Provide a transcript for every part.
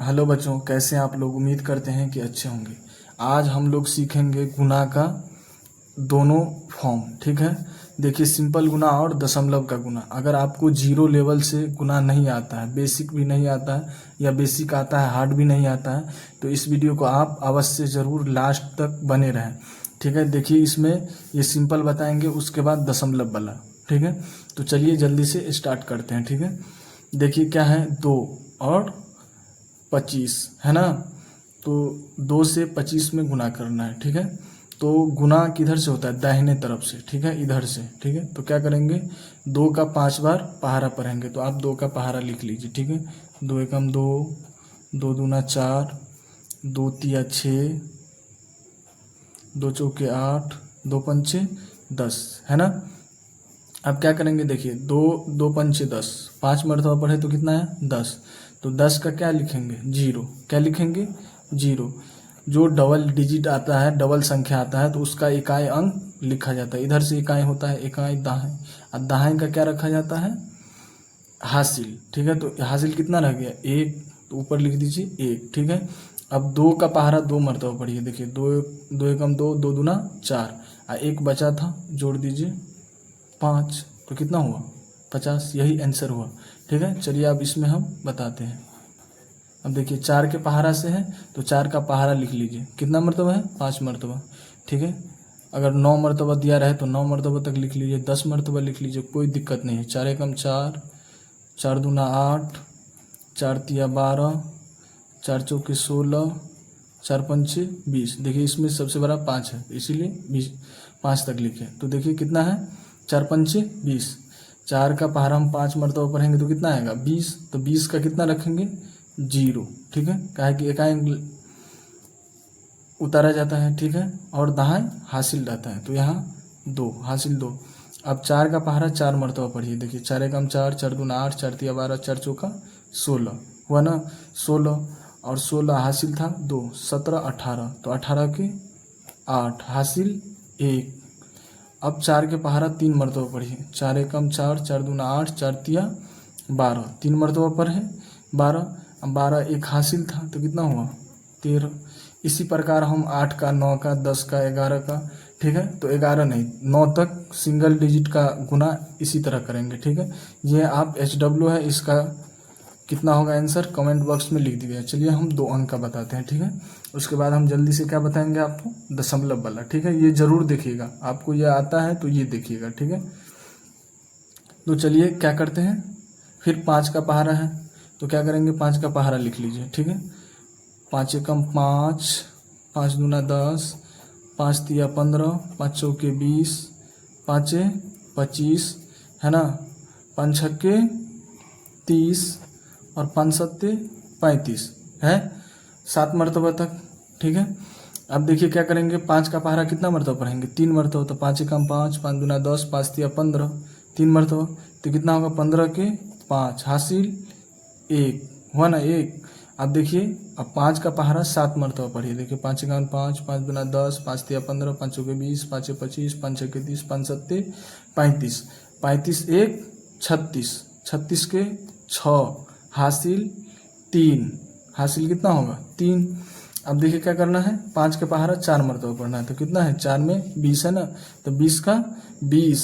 Hello बच्चों, कैसे हैं आप लोग। उम्मीद करते हैं कि अच्छे होंगे। आज हम लोग सीखेंगे गुणा का दोनों फॉर्म। ठीक है, देखिए सिंपल गुणा और दशमलव का गुणा। अगर आपको जीरो लेवल से गुणा नहीं आता है, बेसिक भी नहीं आता है या बेसिक आता है हार्ड भी नहीं आता है, तो इस वीडियो को आप अवश्य ज़रूर लास्ट तक बने रहें। ठीक है, देखिए इसमें ये सिंपल बताएंगे, उसके बाद दशमलव वाला। ठीक है, तो चलिए जल्दी से स्टार्ट करते हैं। ठीक है, देखिए क्या है, 2 और 25 है ना। तो 2 से 25 में गुना करना है। ठीक है, तो गुना किधर से होता है, दाहिने तरफ से। ठीक है, इधर से। ठीक है, तो क्या करेंगे, 2 का 5 बार पहाड़ा पढ़ेंगे, तो आप 2 का पहाड़ा लिख लीजिए। ठीक है, 2 एकम 2, 2 दूना 4, 2 तिया 6, 2 चौके 8, 2 पंचे 10 है ना। अब क्या करेंगे, देखिए 2 पंचे 10, 5 मरतबा पढ़े तो कितना है 10। तो 10 का क्या लिखेंगे, जीरो। क्या लिखेंगे, जीरो। जो डबल डिजिट आता है, डबल संख्या आता है, तो उसका इकाई अंक लिखा जाता है। इधर से इकाई होता है, इकाई दाहें, और दाहें का क्या रखा जाता है, हासिल। ठीक है, तो हासिल कितना रह गया, 1, तो ऊपर लिख दीजिए 1। ठीक है, अब 2 का पहाड़ा 2 मरतबा पढ़िए। देखिए 2 एकम 2, 2 दूना 4, और 1 बचा था, जोड़ दीजिए 5, तो कितना हुआ 50। यही आंसर हुआ। ठीक है, चलिए अब इसमें हम बताते हैं। अब देखिए 4 के पहाड़ा से है, तो 4 का पहाड़ा लिख लीजिए। कितना मरतबा है, 5 मरतबा। ठीक है, अगर 9 मरतबा दिया रहे तो 9 मरतबा तक लिख लीजिए, 10 मरतबा लिख लीजिए, कोई दिक्कत नहीं है। 4 एकम 4, 4 दूना 8, 4 तिया 12, 4 चौके 16, 4 पंचे 20। देखिए इसमें सबसे बड़ा 5 है, इसीलिए 20 5 तक लिखे। तो देखिए कितना है, 4 पंचे 20। 4 का पहाड़ा हम 5 मरतबा पढ़ेंगे तो कितना आएगा 20। तो 20 का कितना रखेंगे, जीरो। ठीक है, काहे कि इकाई उतारा जाता है। ठीक है, और दाएं हासिल रहता है, तो यहाँ 2 हासिल 2। अब 4 का पहाड़ा 4 मरतबा पढ़िए। देखिए 4 एकम 4, 4 दूना 8, 4 तिया 12, 4 चौका 16 हुआ ना, 16। और 16 हासिल था 2, 17 18, तो 18 के 8 हासिल 1। अब 4 के पहाड़ा 3 मरतबा पढ़िए। 4 एकम 4, 4 दूना 8, 4 तिया 12, 3 मरतबा पढ़े 12। अब 12 एक हासिल था, तो कितना हुआ 13। इसी प्रकार हम 8 का, 9 का, 10 का, 11 का। ठीक है, तो 11 नहीं 9 तक सिंगल डिजिट का गुना इसी तरह करेंगे। ठीक है, ये आप HW है, इसका कितना होगा आंसर कमेंट बॉक्स में लिख दीजिएगा। चलिए हम 2 अंक का बताते हैं। ठीक है, उसके बाद हम जल्दी से क्या बताएंगे आपको, दशमलव वाला। ठीक है, ये जरूर देखिएगा, आपको ये आता है तो ये देखिएगा। ठीक है, तो चलिए क्या करते हैं, फिर 5 का पहाड़ा है, तो क्या करेंगे, 5 का पहाड़ा लिख लीजिए। ठीक है, 5 एकम 5, 5 दूना 10, 5 तिया 15, 5 चौके 20, 5 25 है ना, 5 छक्के 30, और 5 सत्ते 35 है, 7 मरतबा तक। ठीक है, अब देखिए क्या करेंगे, 5 का पहाड़ा कितना मरतबा पढ़ेंगे, 3 मरतबा। तो 5 एकम 5, 5 दूना 10, 5 तिया 15, 3 मरतबा, तो कितना होगा 15 के 5 हासिल 1 हुआ ना 1। अब देखिए अब 5 का पहाड़ा 7 मरतबा पढ़िए। देखिए 5 एकम 5, 5 दूना 10, 5 तिया 15, 5 चौके 20, 5 25, 5 छक्के 30, 5 सत्ते 35, 35 1 36, 36 के 6 हासिल 3, हासिल कितना होगा 3। अब देखिए क्या करना है, 5 के पहाड़ा 4 मरतबा पढ़ना है, तो कितना है 4 में 20 है ना, तो 20 का 20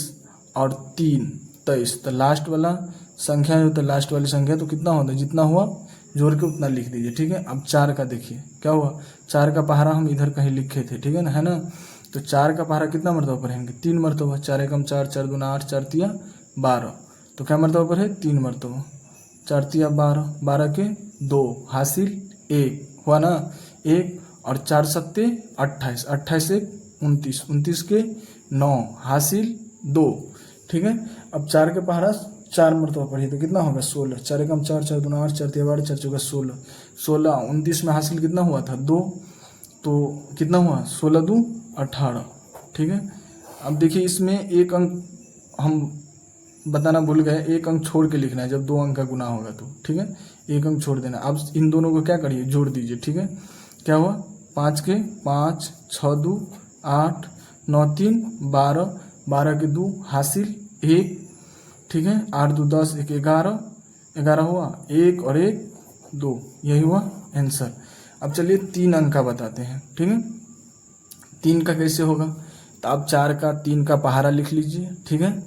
और 3 23, तो लास्ट वाला संख्या जो, तो लास्ट वाली संख्या तो कितना होता है, जितना हुआ जोड़ के उतना लिख दीजिए। ठीक है, अब 4 का देखिए क्या हुआ, 4 का पहाड़ा हम इधर कहीं लिखे थे। ठीक है ना, तो 4 का पहाड़ा कितना मरतबा पढ़ेंगे, 3 मरतबा। 4 एकम 4, 4 दूना 8, 4 तिया 12, तो क्या मरतबा पढ़े 3 मरतबा। 4 तिया 12, 12 के 2 हासिल 1 हुआ ना 1, और 4 सत्ते 28, 28 1 29, 29 के 9 हासिल 2। ठीक है, अब 4 के पहाड़ा 4 मरतबा पढ़िए, तो कितना होगा 16। 4 एकम 4, 4 दूना 8, 4 तिया 12, 4 चौका 16, 16 29 में हासिल कितना हुआ था 2, तो कितना हुआ 16 2 18। ठीक है, अब देखिए इसमें एक अंक हम बताना भूल गए, एक अंक छोड़ के लिखना है जब 2 अंक का गुना होगा तो। ठीक है, एक अंक छोड़ देना। अब इन दोनों को क्या करिए, जोड़ दीजिए। ठीक है, क्या हुआ 5 के 5, 6 2 8, 9 3 12, 12 के 2 हासिल 1। ठीक है, 8 2 10, 1 11, 11 हुआ 1 और 1 2, यही हुआ आंसर। अब चलिए 3 अंक का बताते हैं, ठीक है। 3 का कैसे होगा, तो आप 4 का 3 का पहाड़ा लिख लीजिए, ठीक है,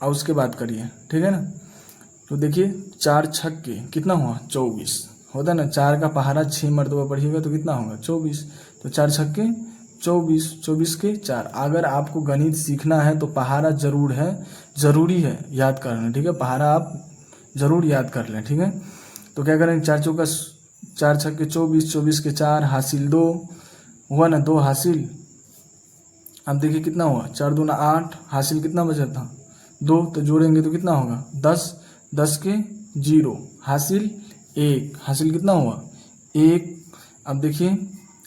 और उसके बाद करिए, ठीक है ना। तो देखिए 4 छक्के कितना हुआ 24 होता है ना, 4 का पहाड़ा 6 मरतबा पढ़िएगा तो कितना होगा 24, तो 4 छक्के 24, 24 के 4। अगर आपको गणित सीखना है तो पहाड़ा जरूरी है याद करना, ठीक है, पहाड़ा आप जरूर याद कर लें, ठीक है। तो क्या करेंगे 4 छक्के 24, 24 के 4 हासिल 2 हुआ ना, 2 हासिल। अब देखिए कितना हुआ 4 दूना 8 हासिल कितना बचा था 2, तो जोड़ेंगे तो कितना होगा 10, 10 के 0 हासिल 1, हासिल कितना हुआ 1। अब देखिए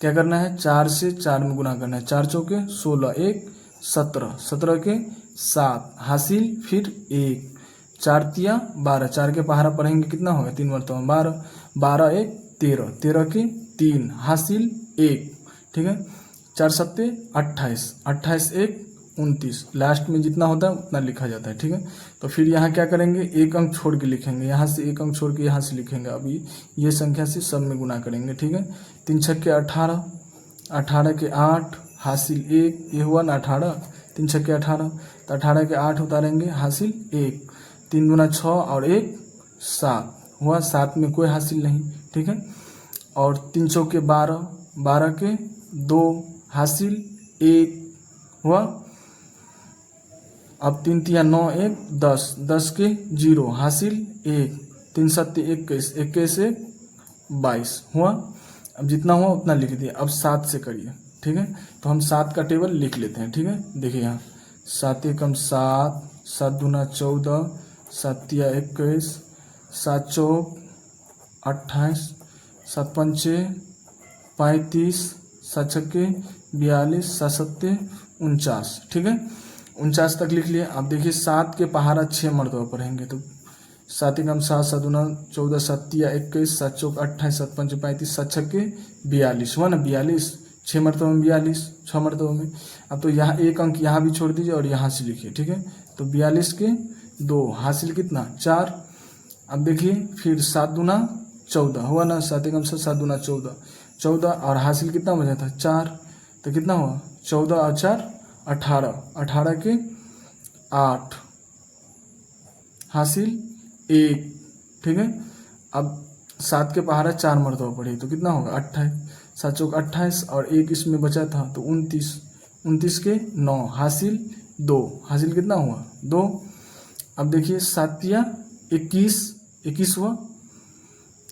क्या करना है 4 से 4 में गुना करना है, 4 चौके 16, 1 17, 17 के 7 हासिल फिर 1, 4 तिया 12, 4 के पहाड़ा पढ़ेंगे कितना होगा 3 मरतबा 12, 12 1 13, 13 के 3 हासिल 1, ठीक है। 4 सत्ते 28, 28 1 29, लास्ट में जितना होता है उतना लिखा जाता है, ठीक है। तो फिर यहाँ क्या करेंगे 1 अंक छोड़ के लिखेंगे, यहाँ से 1 अंक छोड़ के यहाँ से लिखेंगे। अभी ये संख्या से सब में गुना करेंगे, ठीक है। 3 छक्के 18, 18 के 8 हासिल 1, ये हुआ ना 18, 3 छक्के 18, तो 18 के 8 उतारेंगे हासिल 1, 3 दूना 6 और 1 7 हुआ, 7 में कोई हासिल नहीं, ठीक है। और 3 चौके 12, 12 के 2 हासिल 1 हुआ। अब 3 तिया 9 1 10, 10 के 0 हासिल 1, 3 सत्ते 21, 21 1 22 हुआ। अब जितना हुआ उतना लिख दिए। अब 7 से करिए, ठीक है। तो हम 7 का टेबल लिख लेते हैं, ठीक है। देखिए यहाँ 7 एकम 7, 7 दूना 14, 7 तिया 21, 7 चौक 28, 7 पंचे 35, 7 छक्के 42, 7 सत्ते 49, ठीक है। 49 तक लिख लिए। अब देखिए 7 के पहाड़ा 6 मरतबा पढ़ेंगे, तो 7 एकम 7, 7 दूना 14, 7 तिया 21, 7 चौक 28, 7 पंचे 35, 7 छक्के 42 हुआ ना 42, 6 मरतबा में 42, 6 मरतबा में। अब तो यहाँ 1 अंक यहाँ भी छोड़ दीजिए और यहाँ से लिखिए, ठीक है। तो 42 के 2 हासिल कितना 4। अब देखिए फिर 7 दूना 14 हुआ ना, 7 एकम 7, 7 दूना 14, 14 और हासिल कितना बचा था 4, तो कितना हुआ 14 और 4 18, 18 के 8 हासिल 1, ठीक है। अब 7 के पहाड़ा 4 मरतबा पढ़े तो कितना होगा 28, 7 चौक 28 और 1 इसमें बचा था तो 29, 29 के 9 हासिल 2, हासिल कितना हुआ 2। अब देखिए 7 तिया 21, 21 हुआ,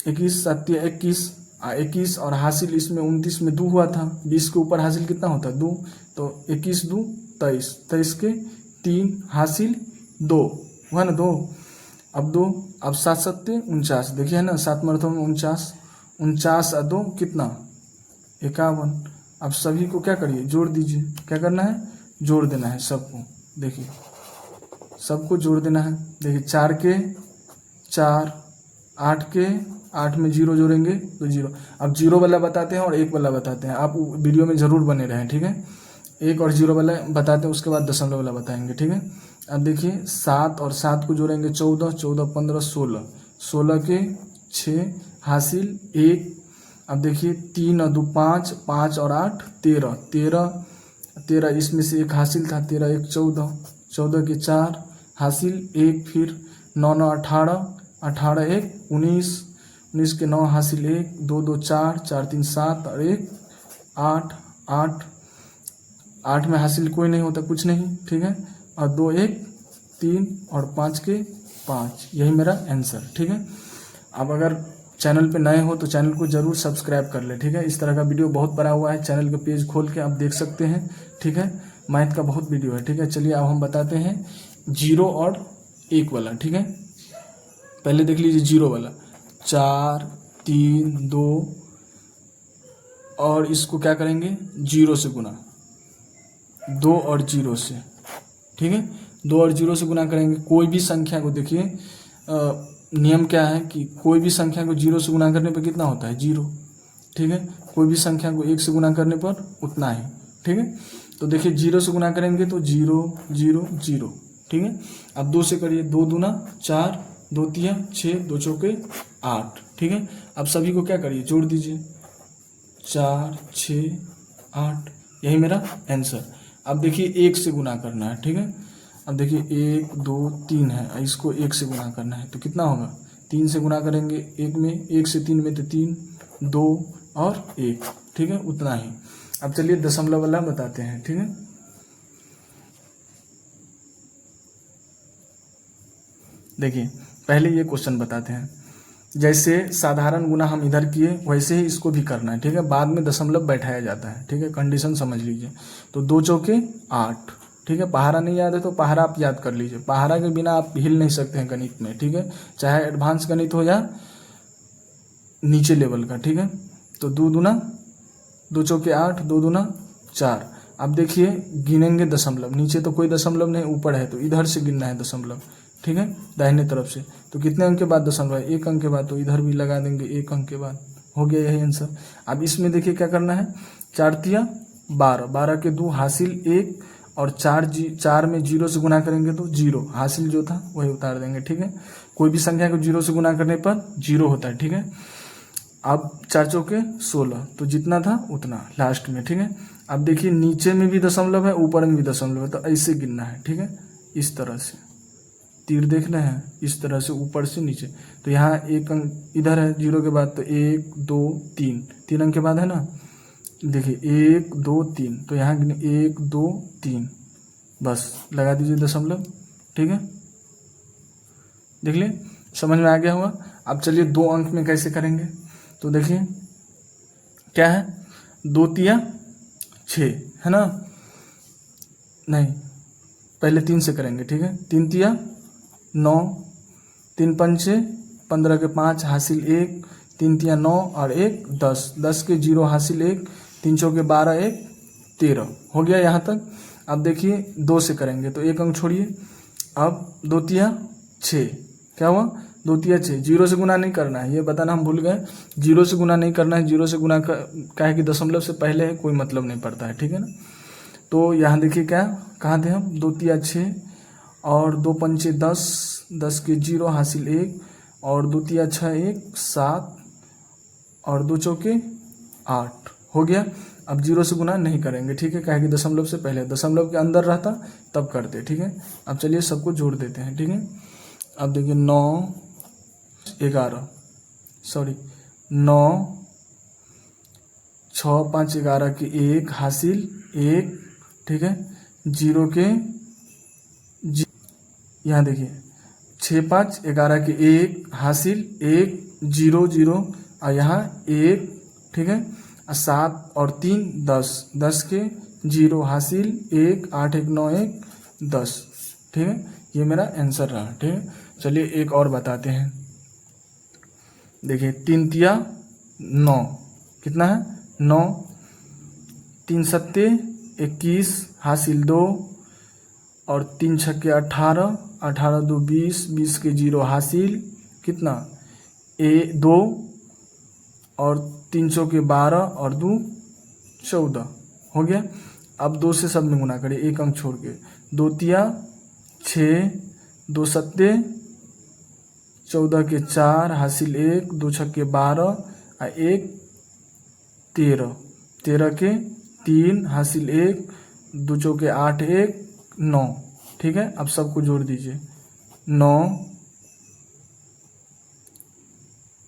21 7 तिया 21, 21 और हासिल इसमें 29 में 2 हुआ था, 20 के ऊपर हासिल कितना होता 2, तो 21 2 23, 23 के 3 हासिल 2 हुआ ना 2। अब 2, अब 7 सत्ते 49, देखिए है ना 7 मरतबा में 49, 49 और 2 कितना 51। अब सभी को क्या करिए जोड़ दीजिए, क्या करना है जोड़ देना है सबको, देखिए सबको जोड़ देना है। देखिए 4 के 4, 8 के 8 में 0 जोड़ेंगे तो 0। अब 0 वाला बताते हैं और 1 वाला बताते हैं, आप वीडियो में ज़रूर बने रहें, ठीक है। 1 और 0 वाला बताते हैं, उसके बाद दशमलव वाला बताएंगे, ठीक है। अब देखिए 7 और 7 को जोड़ेंगे 14, 14 15 16, 16 के 6 हासिल 1। अब देखिए 3 और 2 5, 5 और 8 13, 13 13 इसमें से 1 हासिल था, 13 1 14, 14 के 4 हासिल 1, फिर 9 9 18, 18 1 19, 19 के 9 हासिल 1, 2 2 4, 4 3 7 और 1 8, 8 8 में हासिल कोई नहीं होता कुछ नहीं, ठीक है। और 2 1 3 और 5 के 5, यही मेरा आंसर, ठीक है। अब अगर चैनल पे नए हो तो चैनल को ज़रूर सब्सक्राइब कर ले, ठीक है। इस तरह का वीडियो बहुत बड़ा हुआ है, चैनल के पेज खोल के आप देख सकते हैं, ठीक है। मैथ का बहुत वीडियो है, ठीक है। चलिए अब हम बताते हैं 0 और 1 वाला, ठीक है। पहले देख लीजिए 0 वाला 4 3 2 और इसको क्या करेंगे 0 से गुना, 2 और 0 से, ठीक है। 2 और 0 से गुना करेंगे। कोई भी संख्या को देखिए नियम क्या है कि कोई भी संख्या को 0 से गुना करने पर कितना होता है 0, ठीक है। कोई भी संख्या को 1 से गुना करने पर उतना ही, ठीक है। तो देखिए 0 से गुना करेंगे तो 0 0 0, ठीक है। अब 2 से करिए, 2 दूना 4, 2 तिया 6, 2 चौके 8, ठीक है। अब सभी को क्या करिए, जोड़ दीजिए, 4, 6, 8, यही मेरा आंसर। अब देखिए 1 से गुना करना है, ठीक है। अब देखिए 1, 2, 3 है, इसको 1 से गुना करना है तो कितना होगा, 3 से गुना करेंगे 1 में, 1 से 3 में तो 3, 2 और 1, ठीक है, उतना ही। अब चलिए दशमलव वाला बताते हैं, ठीक है। देखिए पहले ये क्वेश्चन बताते हैं, जैसे साधारण गुना हम इधर किए वैसे ही इसको भी करना है, ठीक है। बाद में दशमलव बैठाया जाता है, ठीक है, कंडीशन समझ लीजिए। तो 2 चौके 8, ठीक है। पहाड़ा नहीं याद है तो पहाड़ा आप याद कर लीजिए, पहाड़ा के बिना आप हिल नहीं सकते हैं गणित में, ठीक है, चाहे एडवांस गणित हो या नीचे लेवल का, ठीक है। तो 2 दूना 2 चौके 8, 2 दूना 4। अब देखिए गिनेंगे दशमलव, नीचे तो कोई दशमलव नहीं, ऊपर है तो इधर से गिनना है दशमलव, ठीक है, दाहिने तरफ से। तो कितने अंक के बाद दशमलव है, 1 अंक के बाद, तो इधर भी लगा देंगे 1 अंक के बाद, हो गया यही आंसर। अब इसमें देखिए क्या करना है, 4 तिया 12, 12 के 2 हासिल 1, और 4 में 0 से गुना करेंगे तो 0, हासिल जो था वही उतार देंगे, ठीक है। कोई भी संख्या को 0 से गुना करने पर 0 होता है, ठीक है। अब 4 चौके 16, तो जितना था उतना लास्ट में, ठीक है। अब देखिए नीचे में भी दशमलव है, ऊपर में भी दशमलव है, तो ऐसे गिनना है, ठीक है, इस तरह से तीर देखना है, इस तरह से ऊपर से नीचे। तो यहाँ 1 अंक इधर है 0 के बाद, तो 1, 2, 3 अंक के बाद है ना, देखिए 1, 2, 3, तो यहाँ 1, 2, 3, बस लगा दीजिए दशमलव, ठीक है। देख लिए, समझ में आ गया होगा। अब चलिए 2 अंक में कैसे करेंगे, तो देखिए क्या है, 2 तिया 6 है ना, नहीं पहले 3 से करेंगे, ठीक है। 3 तिया 9, 3 पंचे 15 के 5 हासिल 1, 3 तिया 9 और 1 10, 10 के 0 हासिल 1, 3 चौके 12, 1 13, हो गया यहाँ तक। अब देखिए 2 से करेंगे तो 1 अंक छोड़िए। अब 2 तिया 6, क्या हुआ, 2 तिया 6, 0 से गुना नहीं करना है, ये बताना हम भूल गए, 0 से गुना नहीं करना है, 0 से गुना का है कि दशमलव से पहले है, कोई मतलब नहीं पड़ता है, ठीक है ना। तो यहाँ देखिए क्या, कहाँ थे हम, 2 तिया 6 और 2 पंचे 10, 10 के 0 हासिल 1, और 2 तिया 6 1 7, और 2 चौके 8, हो गया। अब 0 से गुना नहीं करेंगे, ठीक है, कहें कि दशमलव से पहले, दशमलव के अंदर रहता तब करते, ठीक है। अब चलिए सबको जोड़ देते हैं, ठीक है। अब देखिए 9 11, सॉरी 9 6 5 11 के 1 हासिल 1, ठीक है, 0 के यहाँ देखिए 6 5 11 के 1 हासिल 1, 0 0, और यहाँ 1, ठीक है, 7 और 3 10, 10 के 0 हासिल 1, 8 1 9 1 10, ठीक है, ये मेरा आंसर रहा, ठीक है। चलिए एक और बताते हैं, देखिए 3 तिया 9, कितना है 9, 3 सत्ते 21 हासिल 2, और 3 छक्के 18, 18 2 20, 20 के 0 हासिल कितना 2, और 3 चौके 12 और 2 14, हो गया। अब 2 से सब में गुना करिए, 1 अंक छोड़ के, 2 तिया 6, 2 सत्ते 14 के 4 हासिल 1, 2 छक्के 12 और 1 13, 13 के 3 हासिल 1, 2 चौके 8 1 9, ठीक है। अब सबको जोड़ दीजिए, 9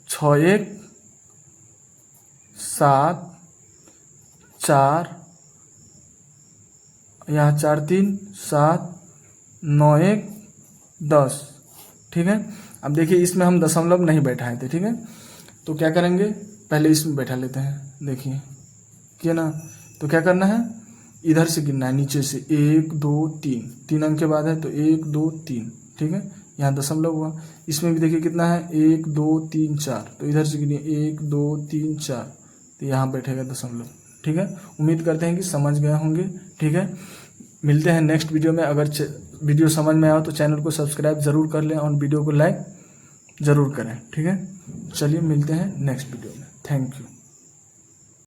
6 1 7 4, यहाँ 4 3 7 9 1 10, ठीक है। अब देखिए इसमें हम दशमलव नहीं बैठाए थे, ठीक है, तो क्या करेंगे, पहले इसमें बैठा लेते हैं, देखिए किया ना। तो क्या करना है, इधर से गिनना है, नीचे से 1 2 3, 3 अंक के बाद है तो 1 2 3, ठीक है, यहाँ दशमलव हुआ। इसमें भी देखिए कितना है, 1 2 3 4, तो इधर से गिनिए 1 2 3 4, तो यहाँ बैठेगा दशमलव, ठीक है। उम्मीद करते हैं कि समझ गए होंगे, ठीक है। मिलते हैं नेक्स्ट वीडियो में। अगर वीडियो समझ में आया तो चैनल को सब्सक्राइब ज़रूर कर लें और वीडियो को लाइक ज़रूर करें, ठीक है। चलिए मिलते हैं नेक्स्ट वीडियो में, थैंक यू।